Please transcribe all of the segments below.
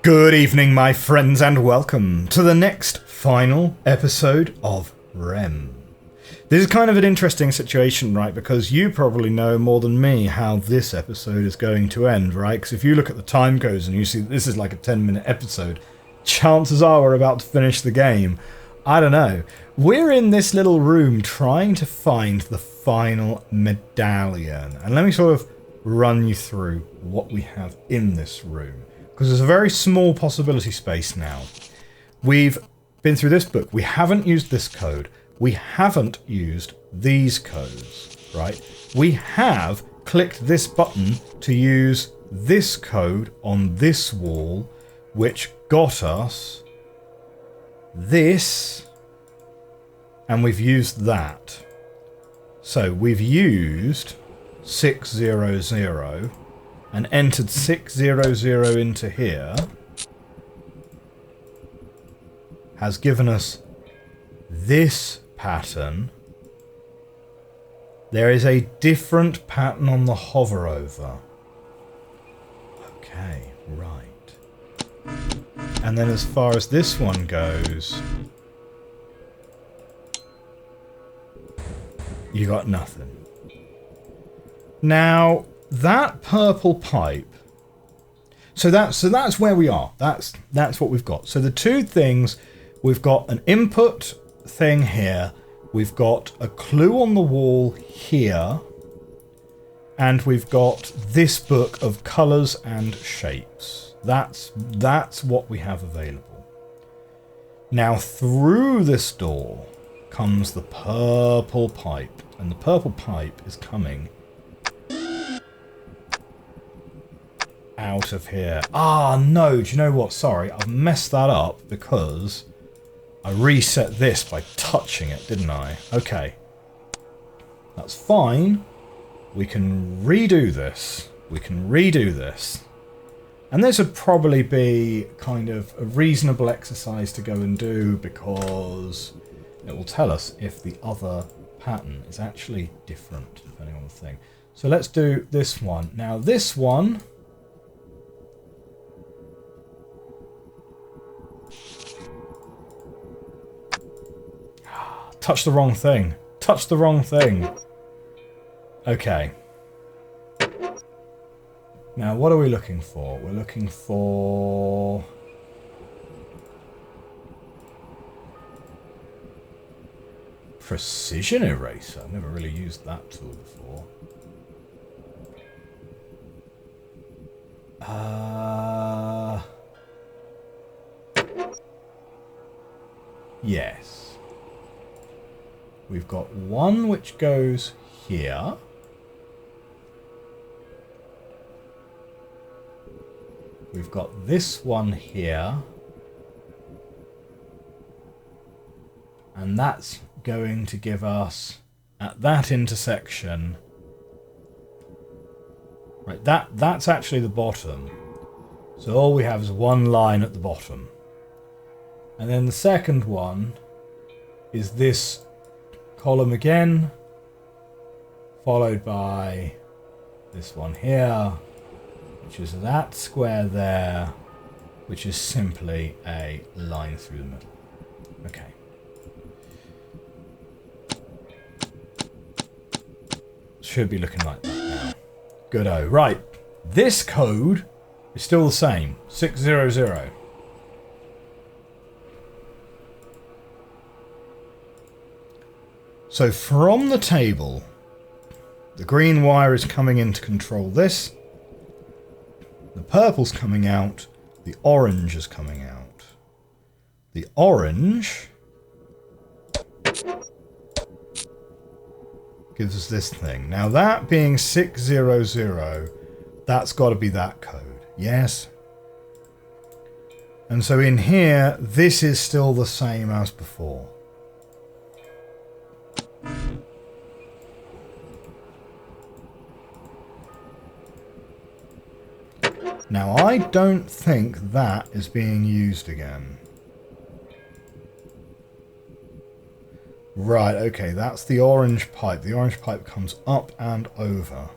Good evening, my friends, and welcome to the next final episode of RHEM. This is kind of an interesting situation, right? Because you probably know more than me how this episode is going to end, right? Because if you look at the time codes and you see this is like a 10-minute episode, chances are we're about to finish the game. I don't know. We're in this little room trying to find the final medallion. And let me sort of run you through what we have in this room. Because there's a very small possibility space now. We've been through this book. We haven't used this code. We haven't used these codes, right? We have clicked this button to use this code on this wall, which got us this, and we've used that. So we've used 600 and entered 600 into here, has given us this pattern. There is a different pattern on the hover over. Okay, right. And then as far as this one goes, you got nothing. Now, that purple pipe, so that's where we are. That's what we've got. So the two things, we've got an input thing here, we've got a clue on the wall here, and we've got this book of colours and shapes. That's what we have available. Now through this door comes the purple pipe, and the purple pipe is coming out of here. Ah, no, do you know what? Sorry, I've messed that up because I reset this by touching it, didn't I? Okay. That's fine. We can redo this. We can redo this. And this would probably be kind of a reasonable exercise to go and do because it will tell us if the other pattern is actually different depending on the thing. So let's do this one. Now this one, touch the wrong thing. Touch the wrong thing. Okay. Now, what are we looking for? We're looking for precision eraser. I've never really used that tool before. Yes. We've got one which goes here. We've got this one here. And that's going to give us, at that intersection, right, that's actually the bottom. So all we have is one line at the bottom. And then the second one is this column again, followed by this one here, which is that square there, which is simply a line through the middle. Okay. Should be looking like that now. Good-o. Right. This code is still the same. 600. So from the table, the green wire is coming in to control this. The purple's coming out. The orange is coming out. The orange gives us this thing. Now that being 600, that's got to be that code. Yes? And so in here, this is still the same as before. Now, I don't think that is being used again. Right, okay, that's the orange pipe. The orange pipe comes up and over.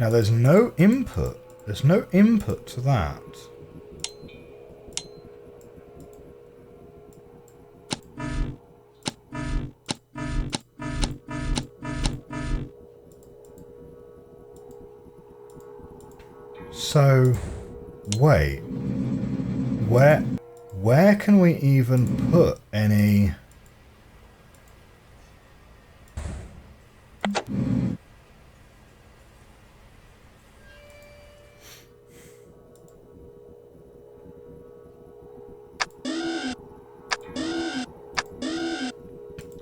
Now there's no input. There's no input to that. So, wait. Where can we even put any...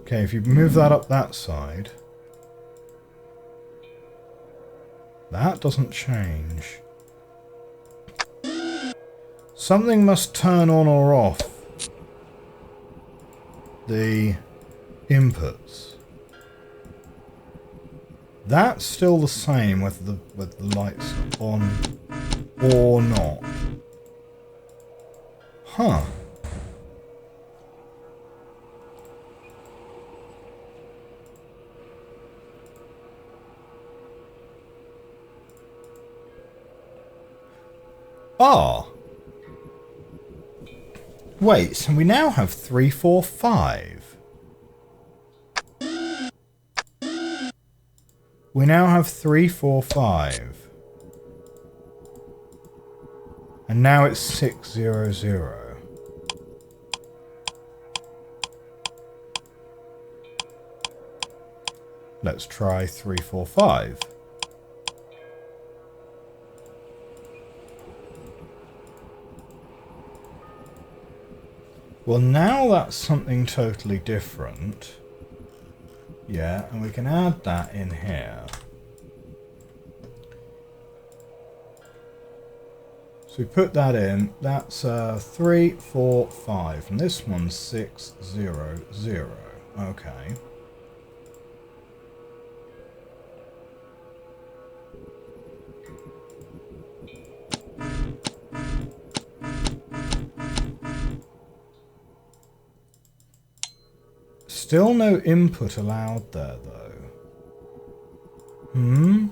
Okay, if you move that up that side, that doesn't change. Something must turn on or off the inputs. That's still the same with the lights on or not. Huh. Ah. Wait, so we now have 3, 4, 5. We now have 3, 4, 5. And now it's 6, 0, 0. Let's try 3, 4, 5. Well, now that's something totally different. Yeah, and we can add that in here. So we put that in. That's 3, 4, 5. And this one's 6, 0, 0. Okay. Still no input allowed there, though. Hmm?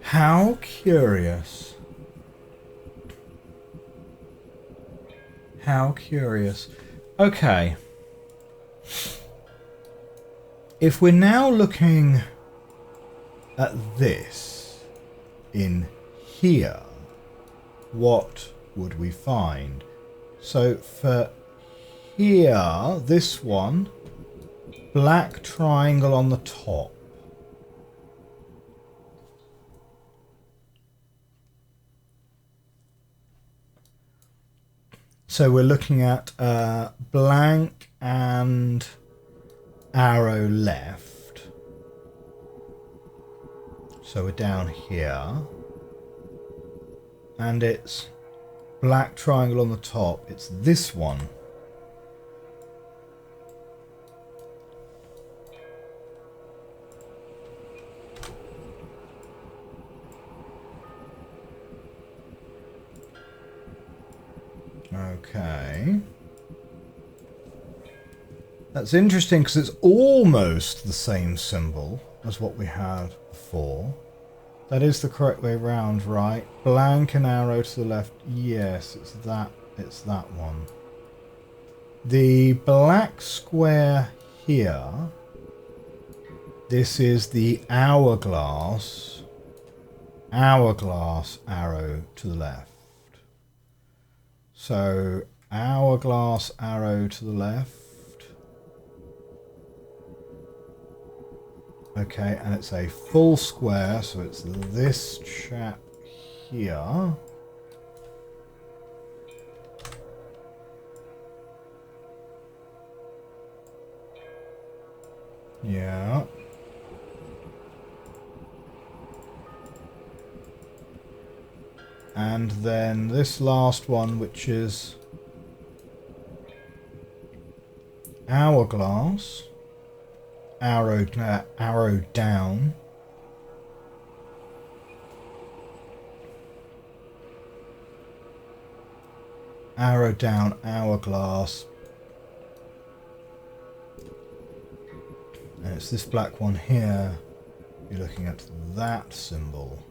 How curious. How curious. Okay. If we're now looking at this in here, what would we find? So for here, this one, black triangle on the top. So we're looking at blank and arrow left. So we're down here. And it's black triangle on the top. It's this one. Okay. That's interesting because it's almost the same symbol as what we had before. That is the correct way round, right? Blank and arrow to the left. Yes, it's that one. The black square here. This is the hourglass. Hourglass arrow to the left. So, hourglass arrow to the left. Okay, and it's a full square, so it's this chap here. Yeah. And then this last one, which is hourglass. arrow down. Arrow down, hourglass. And it's this black one here. You're looking at that symbol.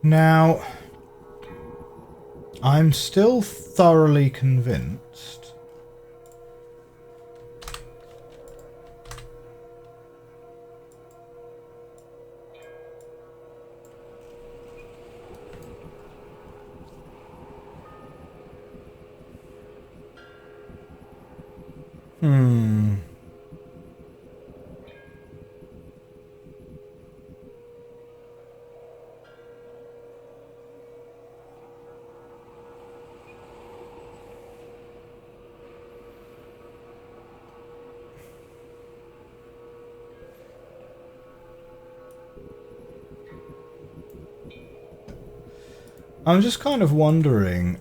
Now, I'm still thoroughly convinced I'm just kind of wondering,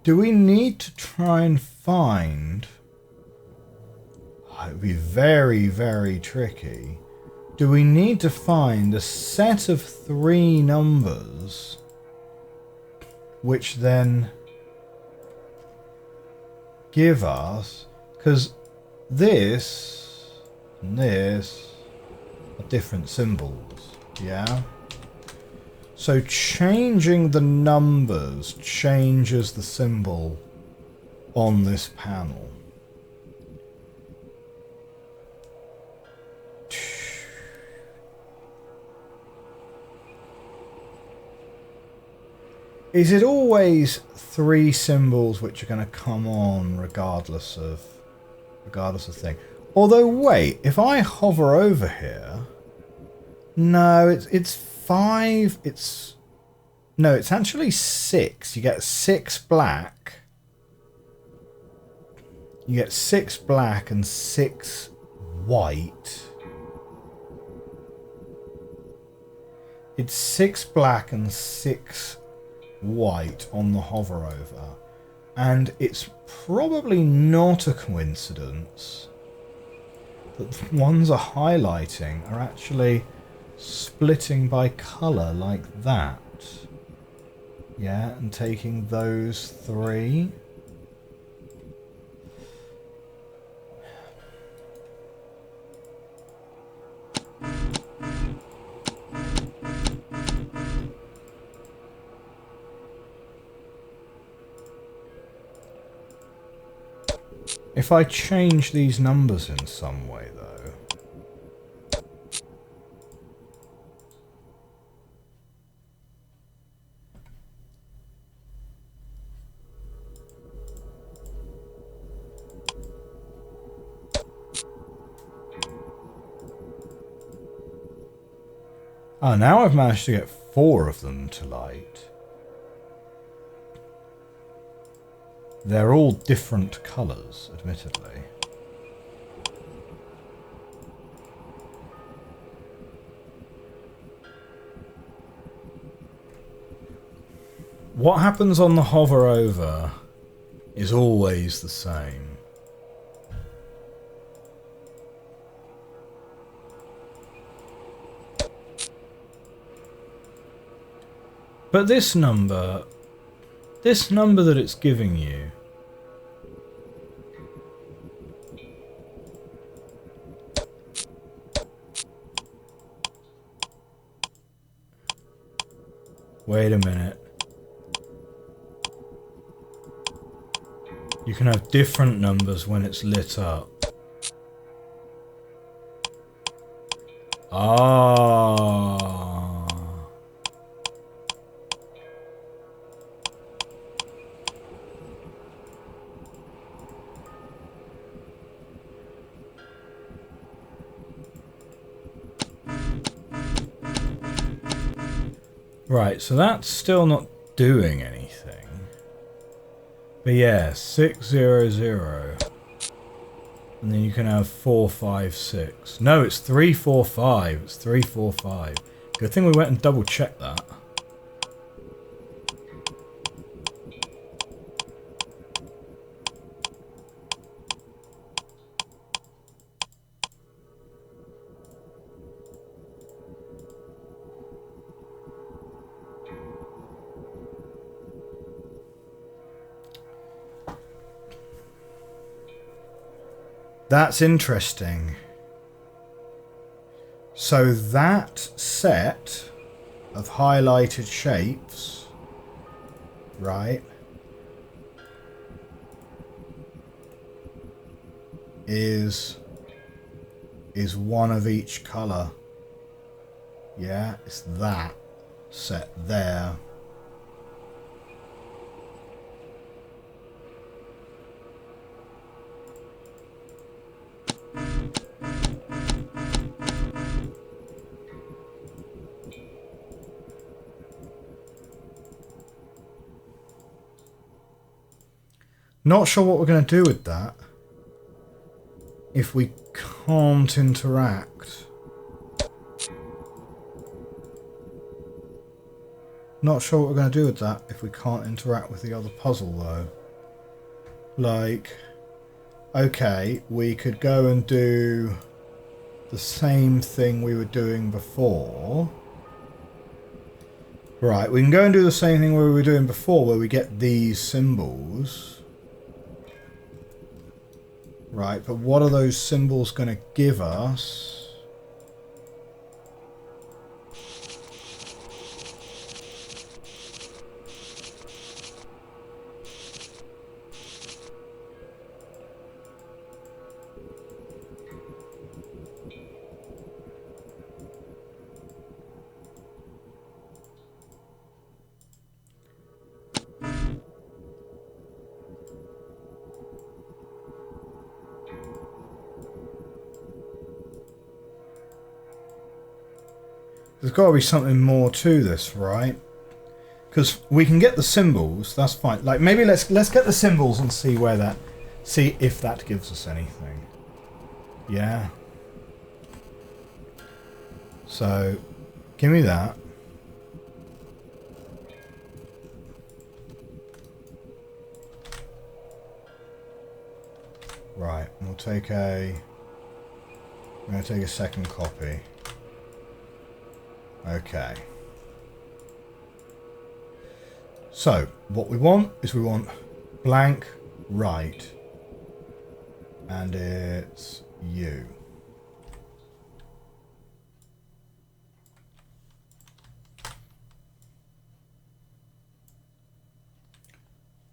do we need to try and find... It would be very, very tricky. Do we need to find a set of 3 numbers which then give us... Because this and this are different symbols, yeah? So changing the numbers changes the symbol on this panel. Is it always 3 symbols which are going to come on regardless of thing? Although wait, if I hover over here, no, it's 5. It's actually 6. You get 6 black. You get 6 black and 6 white. It's 6 black and 6 white on the hover over, and it's probably not a coincidence that the ones are highlighting are actually splitting by colour like that. Yeah, and taking those 3. If I change these numbers in some way, though... Oh, now I've managed to get 4 of them to light. They're all different colours, admittedly. What happens on the hover over is always the same. But this number that it's giving you, wait a minute. You can have different numbers when it's lit up. Ah. Right, so that's still not doing anything. But yeah, 600. And then you can have 456. No, it's 345. It's 345. Good thing we went and double checked that. That's interesting. So that set of highlighted shapes, right, is one of each colour. Yeah, it's that set there. Not sure what we're going to do with that if we can't interact. Not sure what we're going to do with that if we can't interact with the other puzzle though. Like, okay, we could go and do the same thing we were doing before. Right, we can go and do the same thing we were doing before where we get these symbols. Right, but what are those symbols going to give us? There's got to be something more to this, right? Because we can get the symbols, that's fine. Like, maybe let's get the symbols and see where that... See if that gives us anything. Yeah. So, give me that. Right, we'll take a... I'm going to take a second copy. Okay. So, what we want is we want blank right. And it's you.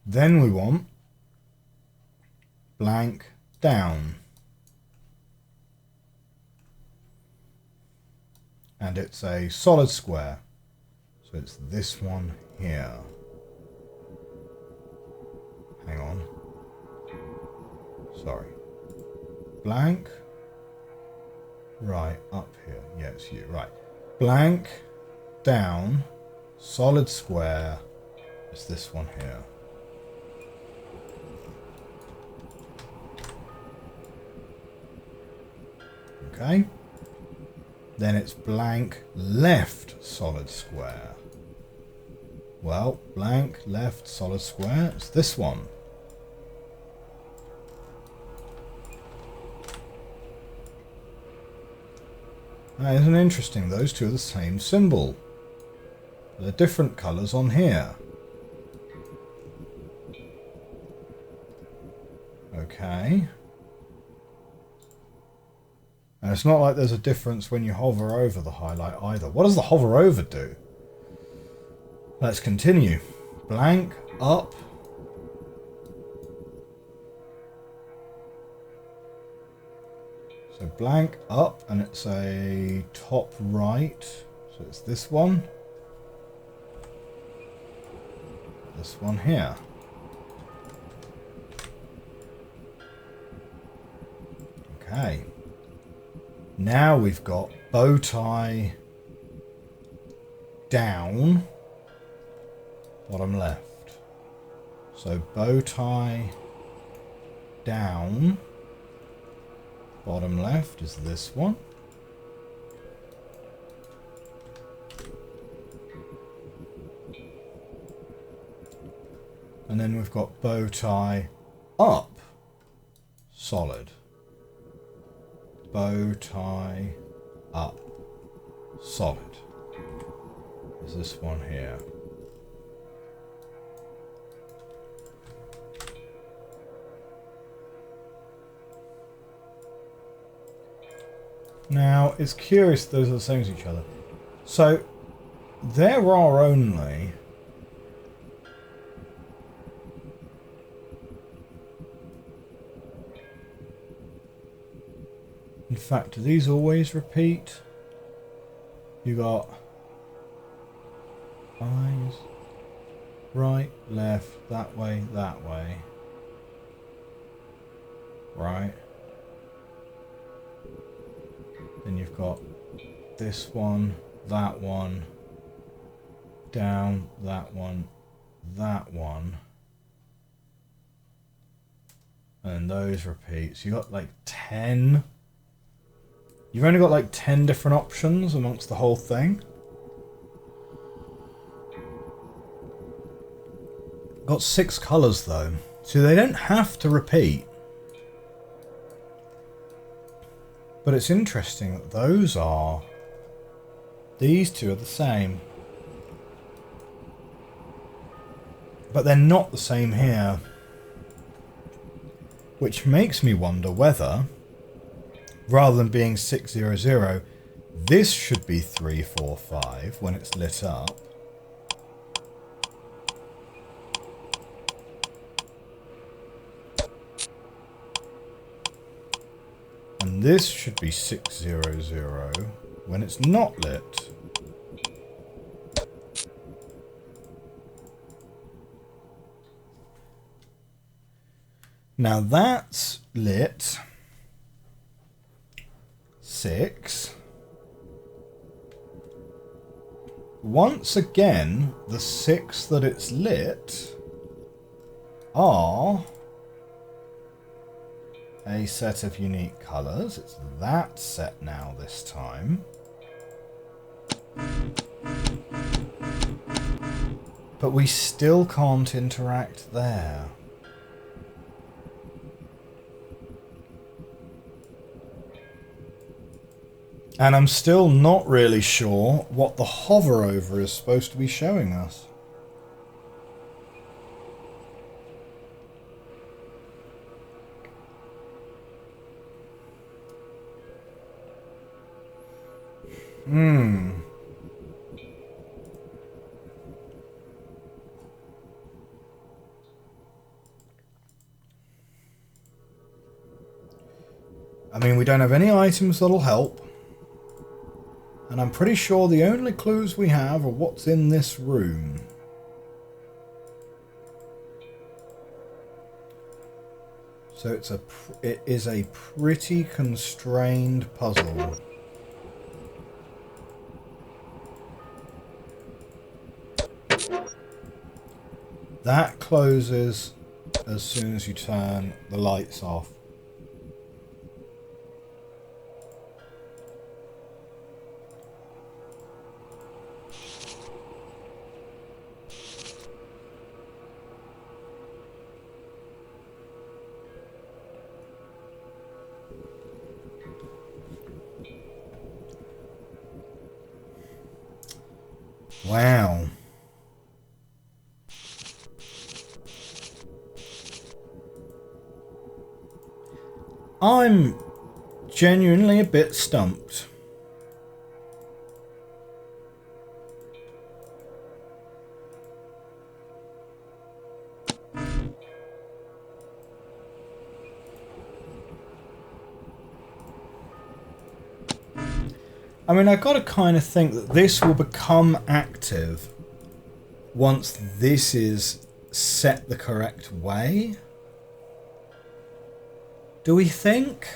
Then we want blank down. And it's a solid square. So it's this one here. Hang on. Sorry. Blank. Right, up here. Yeah, it's you. Right. Blank down. Solid square. It's this one here. Okay. Then it's blank left solid square. Well, blank left solid square. It's this one. That isn't interesting. Those two are the same symbol. They're different colours on here. Okay. And it's not like there's a difference when you hover over the highlight either. What does the hover over do? Let's continue. Blank, up. So blank, up, and it's a top right. So it's this one. This one here. Okay. Now we've got bow tie down, bottom left. So bow tie down, bottom left is this one. And then we've got bow tie up, solid. Bow tie up, solid. Is this one here. Now, it's curious those are the same as each other. So, there are only... In fact, do these always repeat? You got... eyes... right, left, that way, that way. Right. Then you've got this one, down, that one, and those repeat. So you got like 10. You've only got like 10 different options amongst the whole thing. Got 6 colours though, so they don't have to repeat. But it's interesting that those are... these two are the same. But they're not the same here. Which makes me wonder whether, rather than being 600, this should be 345 when it's lit up. And this should be 600 when it's not lit. Now that's lit 6. Once again, the 6 that it's lit are a set of unique colours. It's that set now this time. But we still can't interact there. And I'm still not really sure what the hover over is supposed to be showing us. I mean, we don't have any items that'll help. And I'm pretty sure the only clues we have are what's in this room. So it is a pretty constrained puzzle. That closes as soon as you turn the lights off. Wow. I'm genuinely a bit stumped. I mean, I've got to kind of think that this will become active once this is set the correct way. Do we think?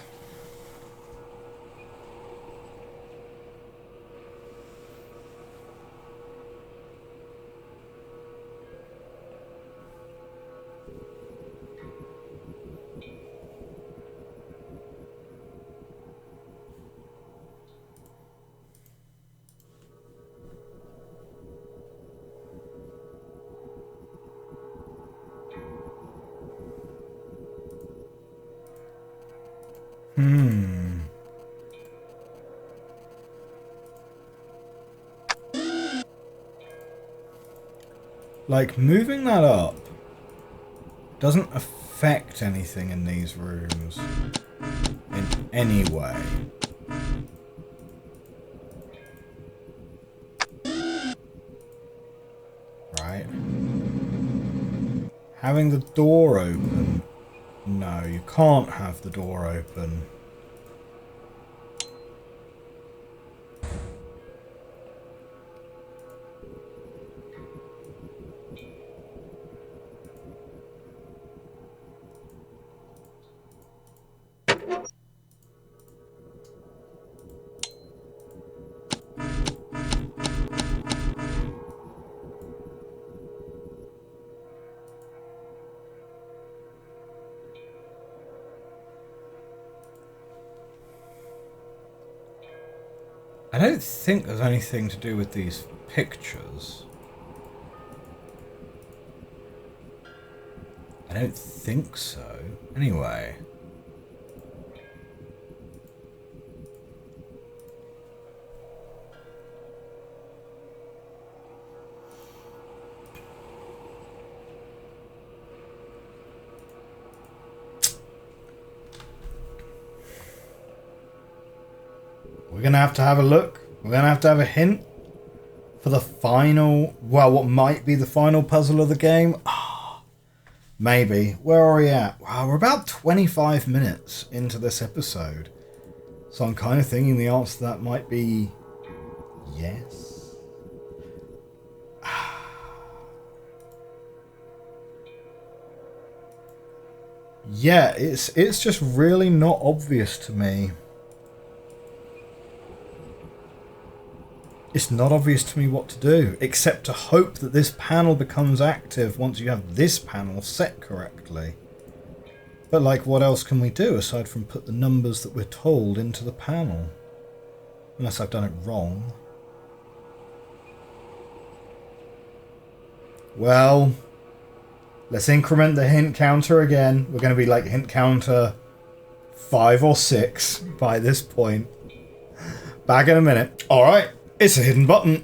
Like, moving that up doesn't affect anything in these rooms in any way. right? Having the door open. No, you can't have the door open. I don't think there's anything to do with these pictures. I don't think so. Anyway. We're going to have a look. We're going to have a hint for the final, well, what might be the final puzzle of the game. Maybe. Where are we at? Wow, we're about 25 minutes into this episode. So I'm kind of thinking the answer to that might be yes. Yeah, it's just really not obvious to me. It's not obvious to me what to do, except to hope that this panel becomes active once you have this panel set correctly. But like, what else can we do aside from put the numbers that we're told into the panel? Unless I've done it wrong. Well, let's increment the hint counter again. We're going to be like hint counter 5 or 6 by this point. Back in a minute. Alright. It's a hidden button.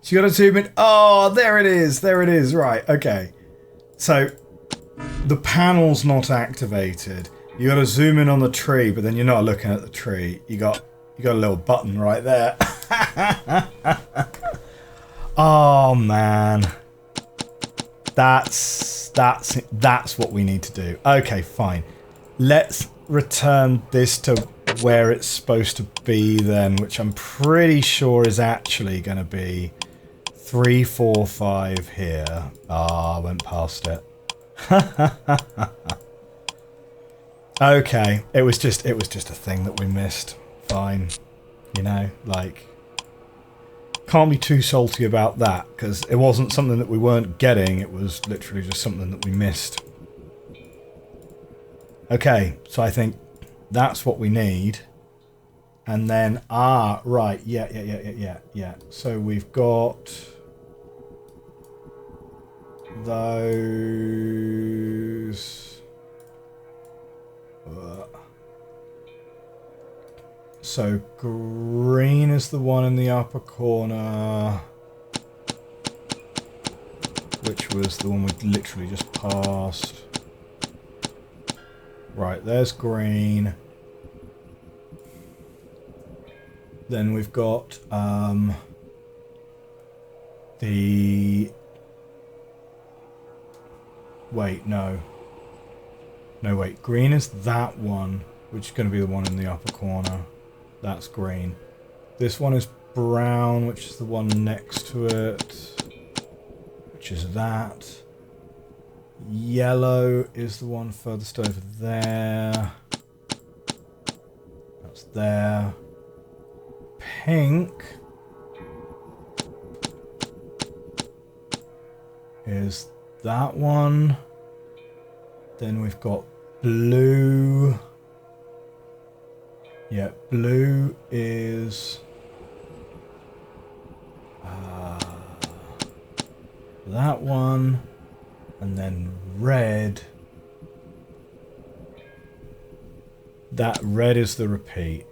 So you got to zoom in. Oh, there it is. There it is. Right. Okay. So the panel's not activated. You got to zoom in on the tree, but then you're not looking at the tree. You got a little button right there. Oh man. That's what we need to do. Okay, fine. Let's return this to where it's supposed to be then, which I'm pretty sure is actually going to be 3, 4, 5 here. Ah, I went past it. Okay, it was just a thing that we missed. Fine, you know, like, can't be too salty about that because it wasn't something that we weren't getting. It was literally just something that we missed. Okay, so I think that's what we need. And then, right, yeah. So we've got those. So green is the one in the upper corner, which was the one we literally just passed. Right, there's green. Then we've got the... Wait, no. No, wait. Green is that one, which is going to be the one in the upper corner. That's green. This one is brown, which is the one next to it, which is that. Yellow is the one furthest over there. That's there. Pink is that one. Then we've got blue. Yeah, blue is that one. And then red. That red is the repeat.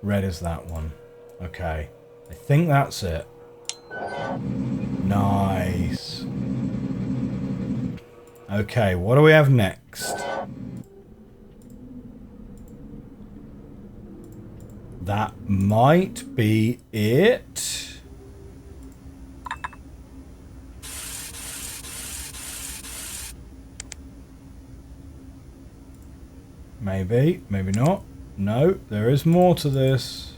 Red is that one. Okay. I think that's it. Nice. Okay, what do we have next? That might be it. Maybe, maybe not. No, there is more to this.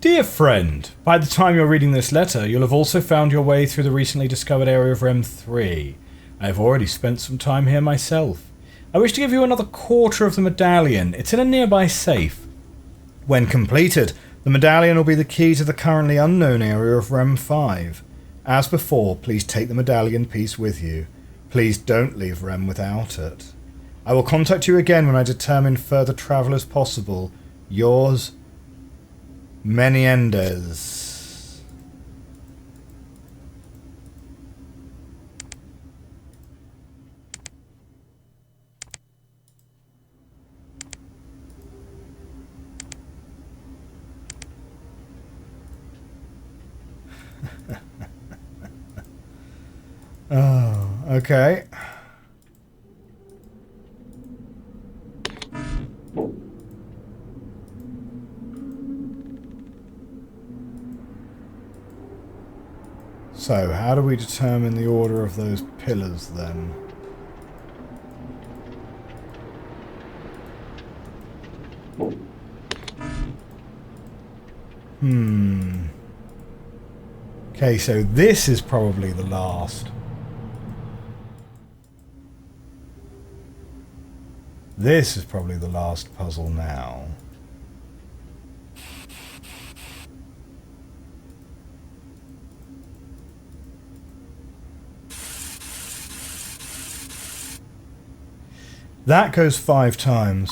Dear friend, by the time you're reading this letter, you'll have also found your way through the recently discovered area of RHEM III. I have already spent some time here myself. I wish to give you another quarter of the medallion. It's in a nearby safe. When completed, the medallion will be the key to the currently unknown area of RHEM V. As before, please take the medallion piece with you. Please don't leave RHEM without it. I will contact you again when I determine further travel is possible. Yours, Menendez. Oh, okay. So, how do we determine the order of those pillars then? Okay, so this is probably the last. This is probably the last puzzle now. That goes 5 times.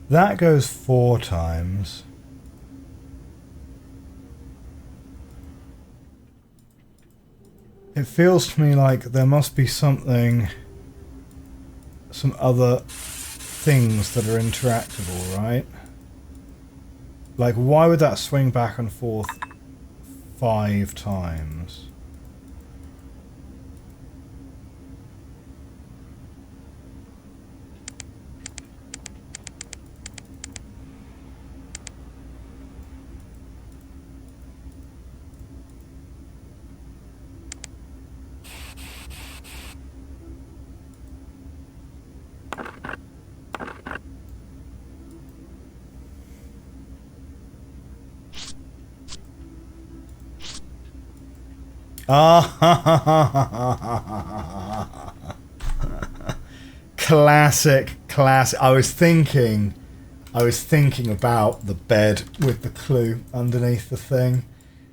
That goes 4 times. It feels to me like there must be something, some other things that are interactable, right? Like, why would that swing back and forth 5 times? Classic. I was thinking about the bed with the clue underneath the thing.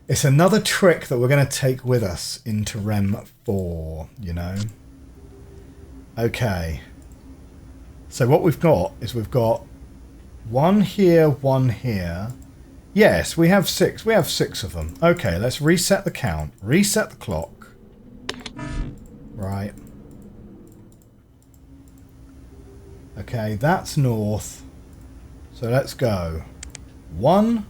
It's another trick that we're going to take with us into RHEM 4, you know. Okay. So what we've got is we've got one here, one here. Yes, we have 6. We have 6 of them. Okay, let's reset the count. Reset the clock. Right. Okay, that's north. So let's go. 1,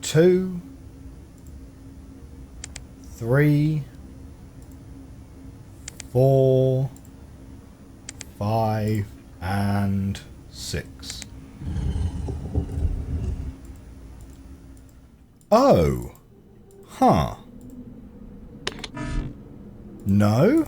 2, 3, 4, 5, and 6. Oh. Huh. No?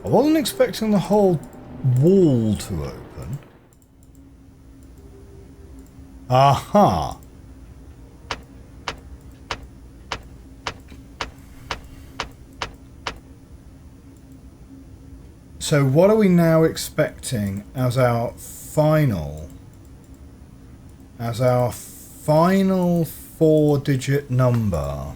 I wasn't expecting the whole wall to open. Aha. So what are we now expecting as our final 4-digit number?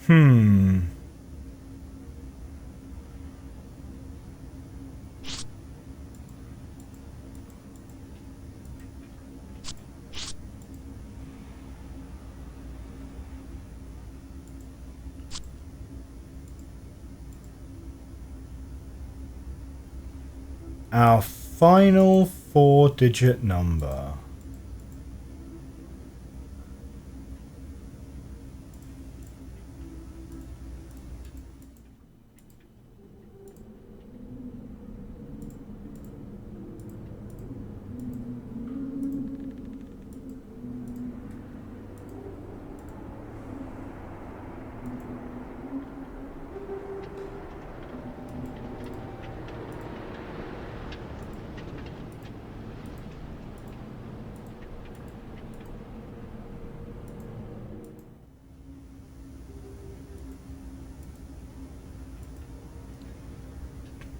Hmm. Our final 4-digit number.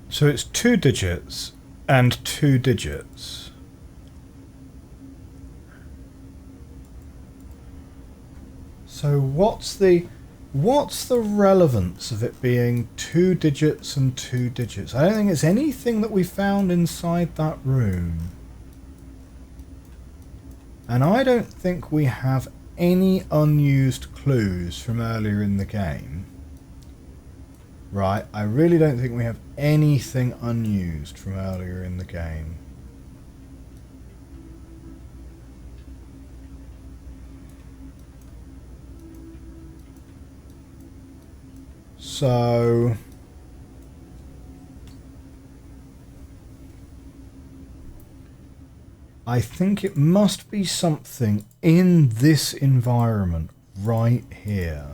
So it's 2 digits and 2 digits. So what's the relevance of it being 2 digits and 2 digits? I don't think it's anything that we found inside that room. And I don't think we have any unused clues from earlier in the game. Right, I really don't think we have anything unused from earlier in the game. So I think it must be something in this environment right here.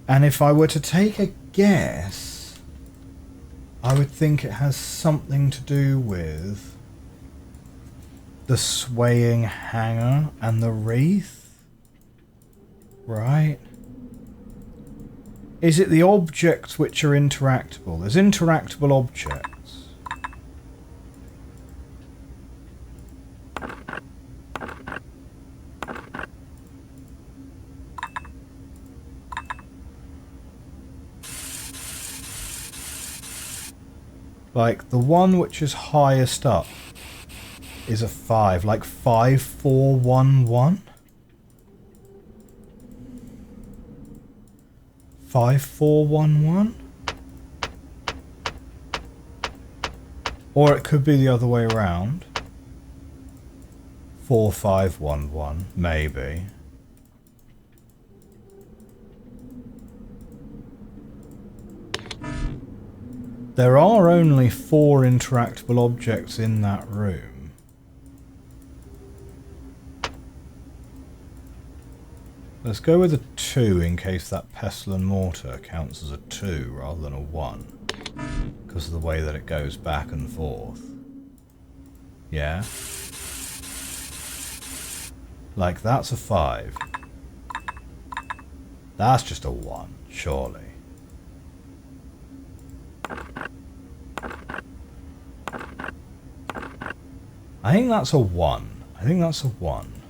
And if I were to take a guess, I would think it has something to do with the swaying hanger and the wreath, right? Is it the objects which are interactable? There's interactable objects. Like, the one which is highest up is a 5, like 5411? 5411? Or it could be the other way around. 4511, maybe. There are only 4 interactable objects in that room. Let's go with a 2 in case that pestle and mortar counts as a 2 rather than a 1. Because of the way that it goes back and forth. Yeah? Like, that's a 5. That's just a 1, surely. I think that's a 1. I think that's a 1.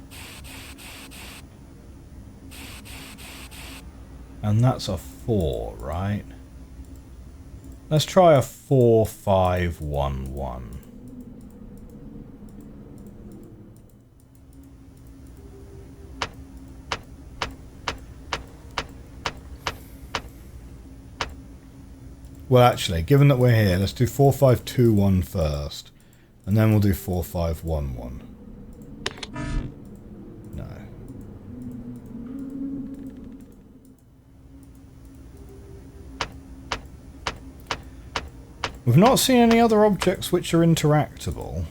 And that's a 4, right? Let's try a 4511. Well, actually, given that we're here, let's do 4521 first. And then we'll do 4511. No. We've not seen any other objects which are interactable.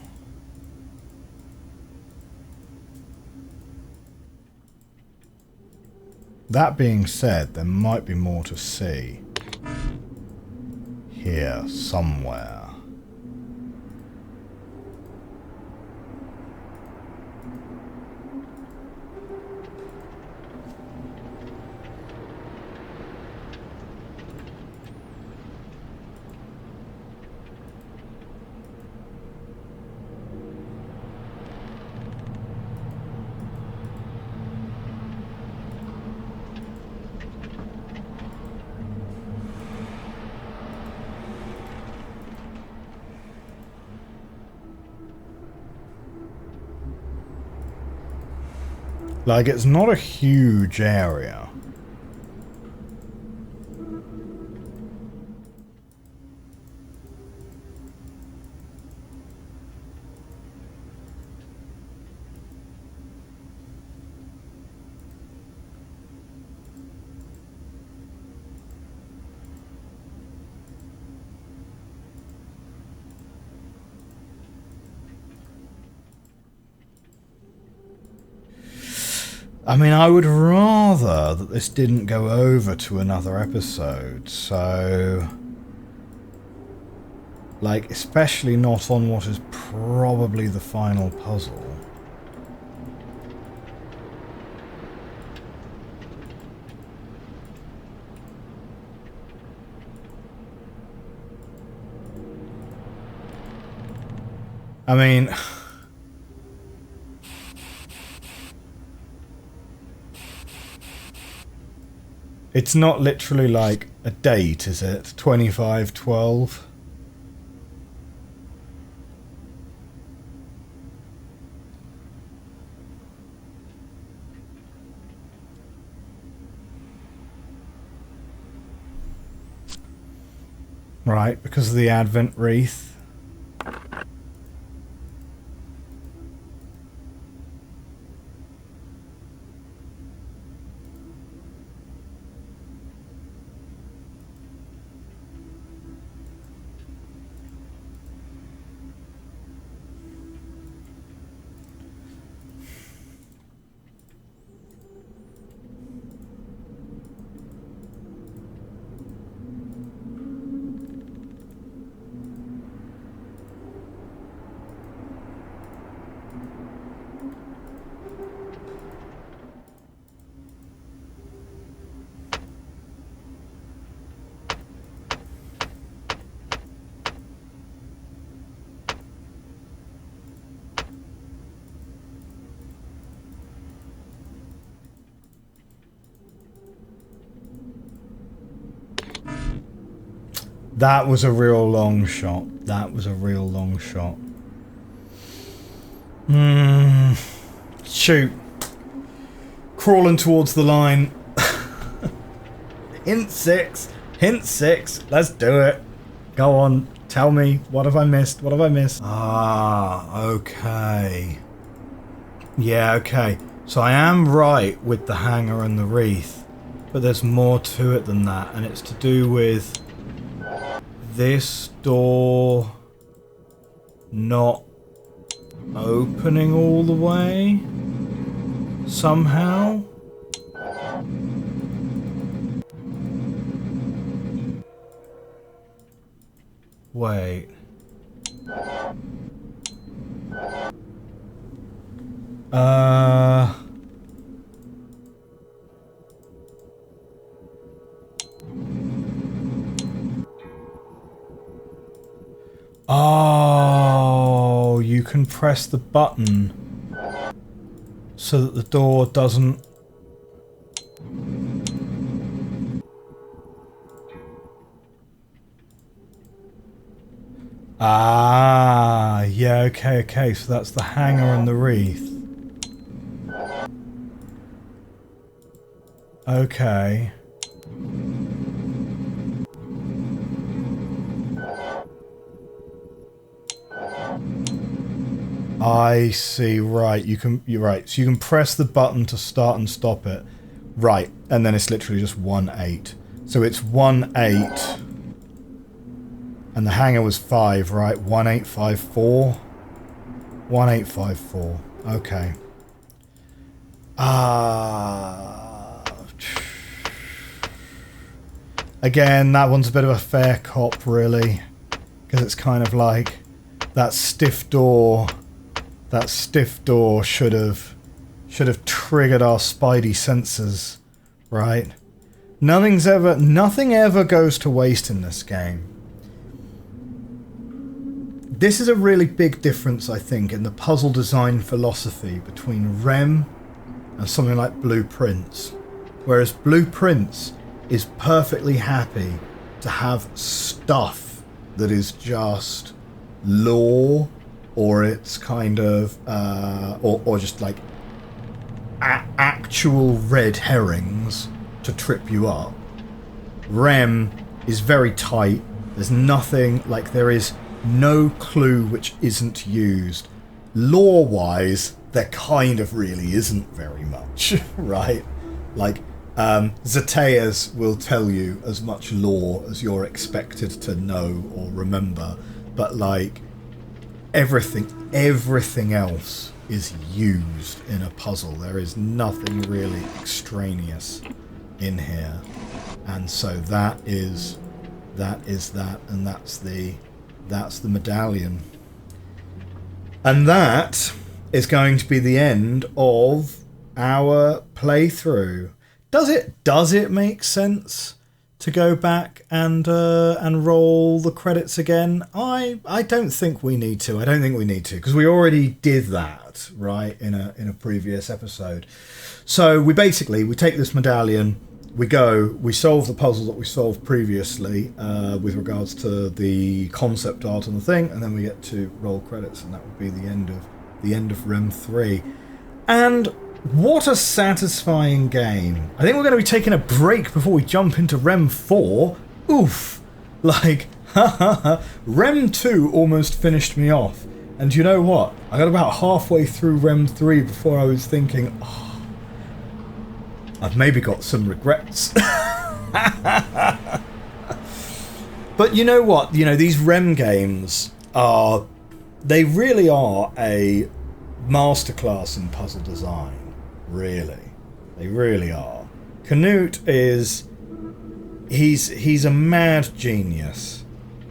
That being said, there might be more to see. Here, somewhere. Like, it's not a huge area. I mean, I would rather that this didn't go over to another episode, so... Like, especially not on what is probably the final puzzle. I mean... It's not literally like a date, is it? 25/12? Right, because of the Advent wreath. That was a real long shot. That was a real long shot. Shoot. Crawling towards the line. Hint 6. Hint 6. Let's do it. Go on. Tell me. What have I missed? What have I missed? Ah, okay. Yeah, okay. So I am right with the hanger and the wreath. But there's more to it than that. And it's to do with... this door not opening all the way somehow. Wait. Oh, you can press the button so that the door doesn't... Ah, yeah, okay, so that's the hanger and the wreath. Okay. I see, right, you're right, so you can press the button to start and stop it. Right, and then it's literally just 1-8. So it's 1-8. And the hanger was 5, right? 1854. 1854. Okay. Again, that one's a bit of a fair cop, really, because it's kind of like that stiff door. That stiff door should have triggered our spidey senses, right? Nothing ever goes to waste in this game. This is a really big difference, I think, in the puzzle design philosophy between RHEM and something like Blueprints. Whereas Blueprints is perfectly happy to have stuff that is just lore, or it's kind of, or just like actual red herrings to trip you up. RHEM is very tight. There's nothing, like there is no clue which isn't used. Lore-wise, there kind of really isn't very much, right? Like, Zetais will tell you as much lore as you're expected to know or remember, but like, everything else is used in a puzzle. There is nothing really extraneous in here. And so that is that, and that's the medallion. And that is going to be the end of our playthrough. Does it make sense to go back and roll the credits again? I don't think we need to. I don't think we need to, because we already did that, right, in a previous episode. So we take this medallion, we solve the puzzle that we solved previously with regards to the concept art and the thing, and then we get to roll credits, and that would be the end of RHEM III. And what a satisfying game. I think we're going to be taking a break before we jump into RHEM IV. Oof. Like, RHEM II almost finished me off. And you know what? I got about halfway through RHEM III before I was thinking, oh, I've maybe got some regrets. But you know what? You know, these RHEM games they really are a masterclass in puzzle design. Really. They really are. Knut he's a mad genius.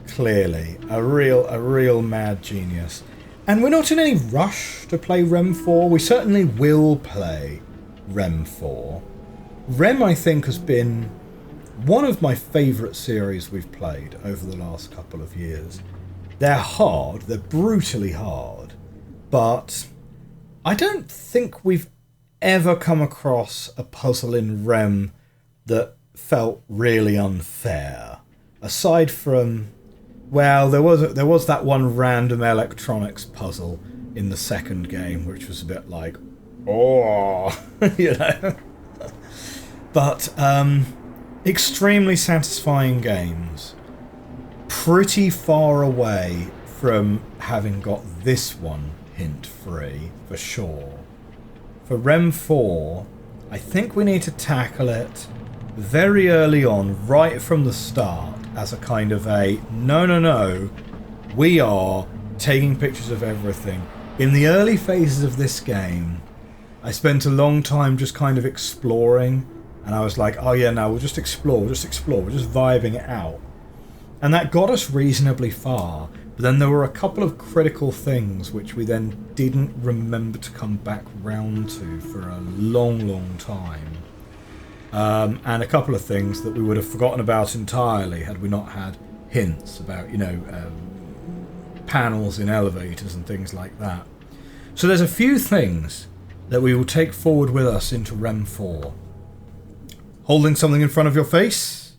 Clearly. A real mad genius. And we're not in any rush to play RHEM IV. We certainly will play RHEM IV. RHEM, I think, has been one of my favourite series we've played over the last couple of years. They're hard. They're brutally hard. But I don't think we've ever come across a puzzle in RHEM that felt really unfair. Aside from, well, there was that one random electronics puzzle in the second game, which was a bit like, oh, you know. But extremely satisfying games. Pretty far away from having got this one hint-free, for sure. For RHEM IV, I think we need to tackle it very early on, right from the start, as a kind of a, no, we are taking pictures of everything. In the early phases of this game, I spent a long time just kind of exploring, and I was like, oh yeah, no, we'll just explore, we're just vibing it out. And that got us reasonably far. But then there were a couple of critical things which we then didn't remember to come back round to for a long time. And a couple of things that we would have forgotten about entirely had we not had hints about, you know, panels in elevators and things like that. So there's a few things that we will take forward with us into RHEM IV. Holding something in front of your face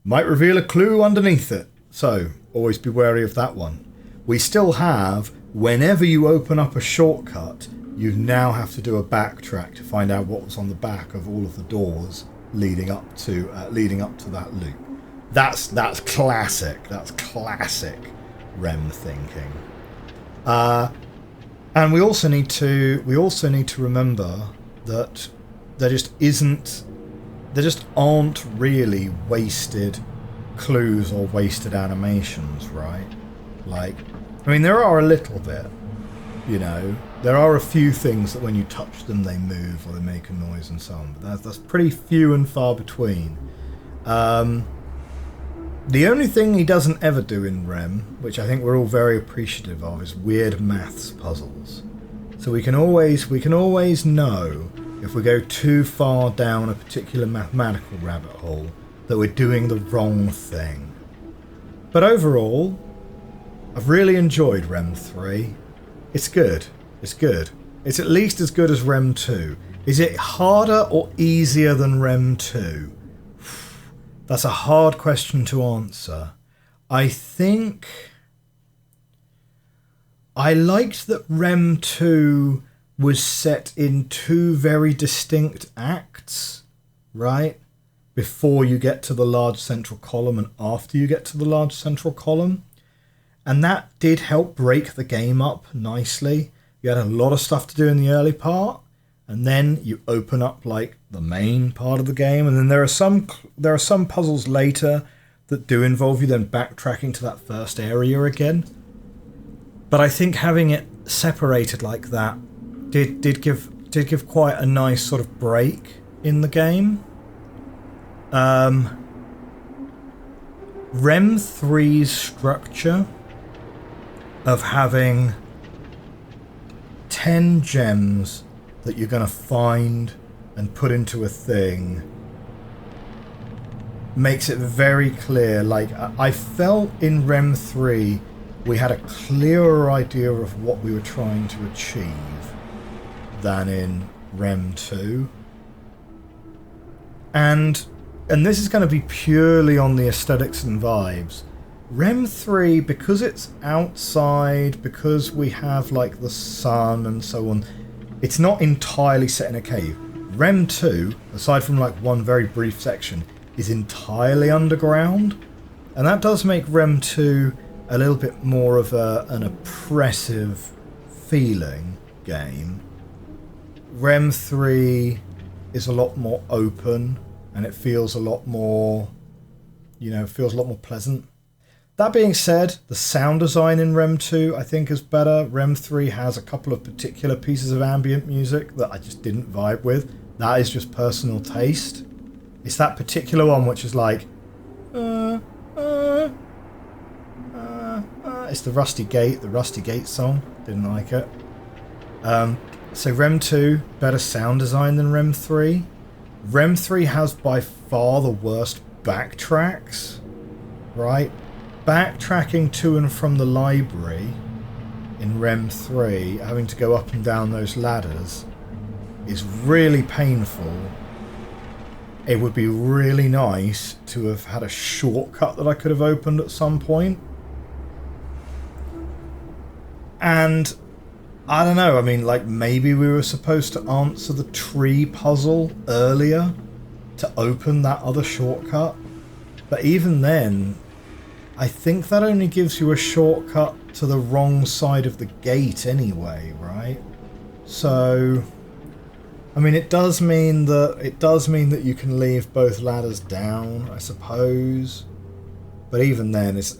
might reveal a clue underneath it. So, always be wary of that one. We still have, whenever you open up a shortcut, you now have to do a backtrack to find out what was on the back of all of the doors leading up to that loop. That's classic. That's classic RHEM thinking. And we also need to remember that there just aren't really wasted clues or wasted animations, right? Like, I mean, there are a little bit, you know. There are a few things that when you touch them they move or they make a noise and so on, but that's pretty few and far between. The only thing he doesn't ever do in RHEM, which I think we're all very appreciative of, is weird maths puzzles. So we can always know if we go too far down a particular mathematical rabbit hole that we're doing the wrong thing. But overall, I've really enjoyed RHEM III. It's good. It's good. It's at least as good as RHEM II. Is it harder or easier than RHEM II? That's a hard question to answer. I think I liked that RHEM II was set in two very distinct acts, right? Before you get to the large central column and after you get to the large central column. And that did help break the game up nicely. You had a lot of stuff to do in the early part, and then you open up like the main part of the game, and then there are some puzzles later that do involve you then backtracking to that first area again. But I think having it separated like that did give quite a nice sort of break in the game. RHEM 3's structure of having 10 gems that you're going to find and put into a thing makes it very clear. Like, I felt in RHEM 3 we had a clearer idea of what we were trying to achieve than in RHEM 2. And this is going to be purely on the aesthetics and vibes. RHEM 3, because it's outside, because we have like the sun and so on, it's not entirely set in a cave. RHEM 2, aside from like one very brief section, is entirely underground. And that does make RHEM 2 a little bit more of an oppressive feeling game. RHEM 3 is a lot more open, and it feels a lot more, feels a lot more pleasant. That being said, the sound design in RHEM 2 I think is better. RHEM 3 has a couple of particular pieces of ambient music that I just didn't vibe with. That is just personal taste. It's that particular one which is like, it's the Rusty Gate song. Didn't like it. So RHEM 2, better sound design than RHEM 3. RHEM 3 has by far the worst backtracks, right? Backtracking to and from the library in RHEM 3, having to go up and down those ladders, is really painful. It would be really nice to have had a shortcut that I could have opened at some point. And I don't know, I mean, like, maybe we were supposed to answer the tree puzzle earlier to open that other shortcut. But even then, I think that only gives you a shortcut to the wrong side of the gate anyway, right? So, I mean, it does mean that you can leave both ladders down, I suppose. But even then, it's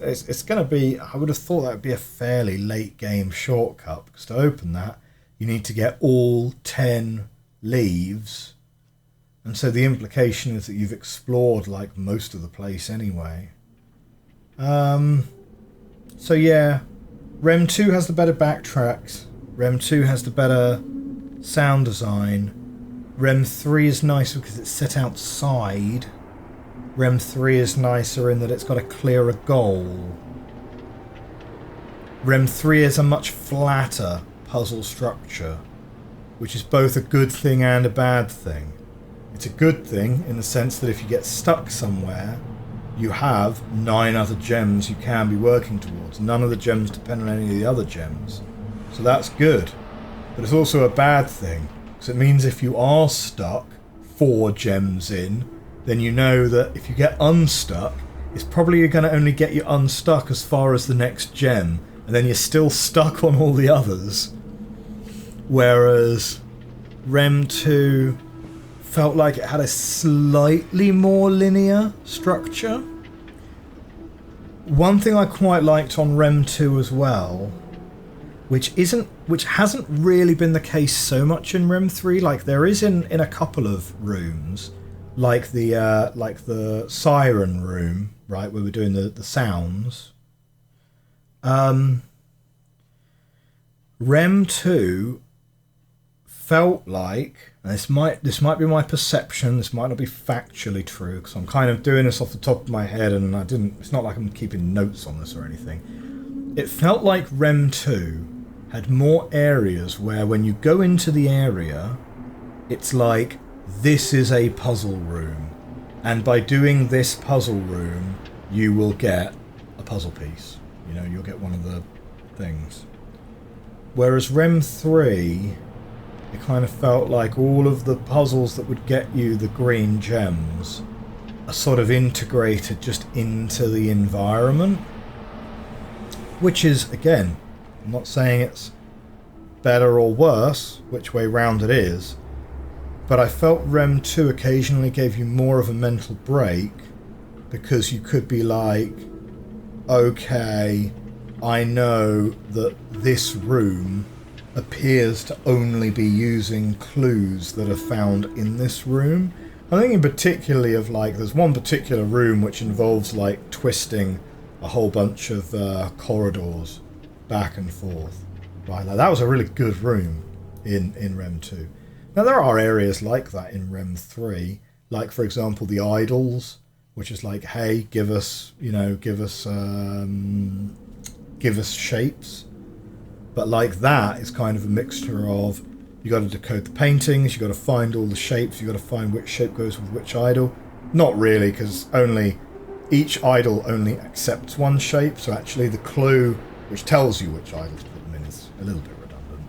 going to be, I would have thought that would be a fairly late game shortcut, because to open that, you need to get all 10 leaves. And so the implication is that you've explored like most of the place anyway. So yeah, RHEM 2 has the better backtracks. RHEM 2 has the better sound design. RHEM 3 is nicer because it's set outside. RHEM 3 is nicer in that it's got a clearer goal. RHEM 3 is a much flatter puzzle structure, which is both a good thing and a bad thing. It's a good thing in the sense that if you get stuck somewhere, you have 9 other gems you can be working towards. None of the gems depend on any of the other gems. So that's good. But it's also a bad thing, because it means if you are stuck 4 gems in, then you know that if you get unstuck, it's probably going to only get you unstuck as far as the next gem, and then you're still stuck on all the others. Whereas RHEM 2 felt like it had a slightly more linear structure. One thing I quite liked on RHEM 2 as well, which hasn't really been the case so much in RHEM 3, like there is in a couple of rooms, like the siren room, right, where we're doing the sounds. RHEM 2 felt like, and this might be my perception, this might not be factually true, because I'm kind of doing this off the top of my head, and it's not like I'm keeping notes on this or anything. It felt like RHEM 2 had more areas where when you go into the area, it's like, this is a puzzle room, and by doing this puzzle room, you will get a puzzle piece. You'll get one of the things. Whereas RHEM 3 kind of felt like all of the puzzles that would get you the green gems are sort of integrated just into the environment. Which is, again, I'm not saying it's better or worse, which way round it is, but I felt REM 2 occasionally gave you more of a mental break, because you could be like, okay, I know that this room appears to only be using clues that are found in this room. I'm thinking particularly of, like, there's one particular room which involves, like, twisting a whole bunch of corridors back and forth. Right, like, that was a really good room in REM 2. Now, there are areas like that in REM 3, like, for example, the idols, which is like, hey, give us shapes. But like, that is kind of a mixture of, you got to decode the paintings, you got to find all the shapes, you got to find which shape goes with which idol. Not really, because each idol only accepts one shape, so actually the clue which tells you which idol to put them in is a little bit redundant.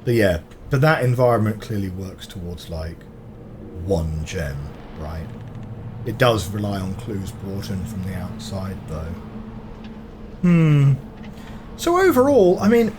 But yeah, but that environment clearly works towards, like, one gem, right? It does rely on clues brought in from the outside, though. So overall, I mean,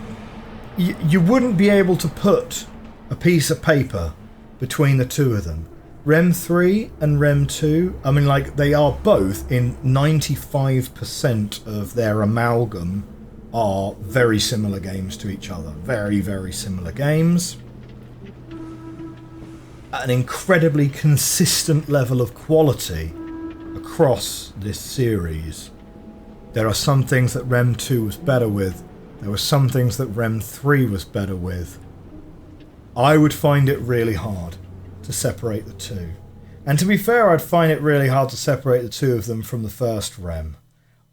you wouldn't be able to put a piece of paper between the two of them. REM 3 and REM 2, I mean, like, they are both, in 95% of their amalgam, are very similar games to each other. Very, very similar games. An incredibly consistent level of quality across this series. There are some things that REM 2 was better with. There were some things that REM 3 was better with. I would find it really hard to separate the two. And to be fair, I'd find it really hard to separate the two of them from the first REM.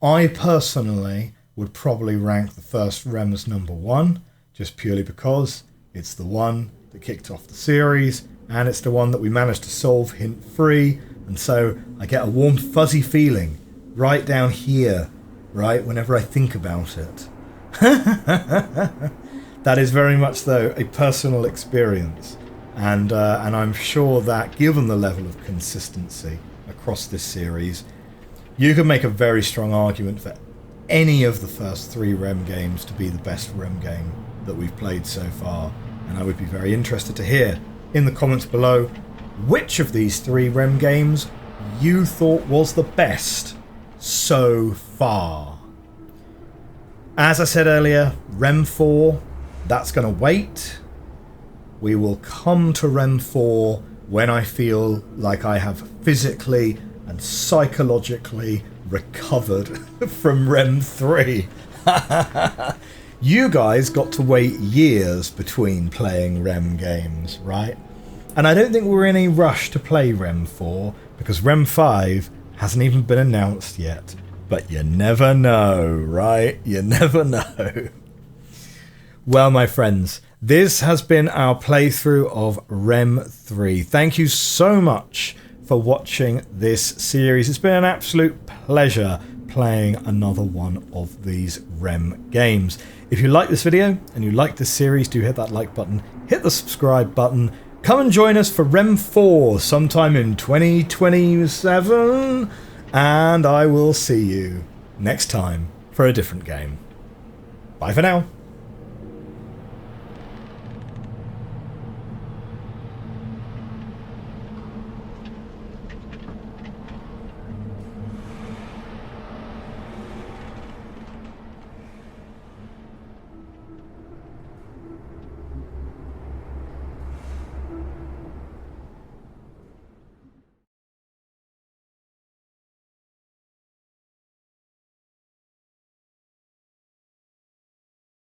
I personally would probably rank the first REM as number 1, just purely because it's the one that kicked off the series, and it's the one that we managed to solve hint-free, and so I get a warm fuzzy feeling right down here, right, whenever I think about it. That is very much, though, a personal experience, and I'm sure that, given the level of consistency across this series, you could make a very strong argument for any of the first 3 REM games to be the best REM game that we've played so far, and I would be very interested to hear in the comments below which of these 3 REM games you thought was the best so far. As I said earlier, REM 4, that's going to wait. We will come to REM 4 when I feel like I have physically and psychologically recovered from REM 3. You guys got to wait years between playing REM games, right? And I don't think we're in any rush to play REM 4, because REM 5 hasn't even been announced yet. But you never know, right? You never know. Well, my friends, this has been our playthrough of REM 3. Thank you so much for watching this series. It's been an absolute pleasure playing another one of these REM games. If you like this video and you like this series, do hit that like button, hit the subscribe button. Come and join us for REM 4 sometime in 2027, and I will see you next time for a different game. Bye for now.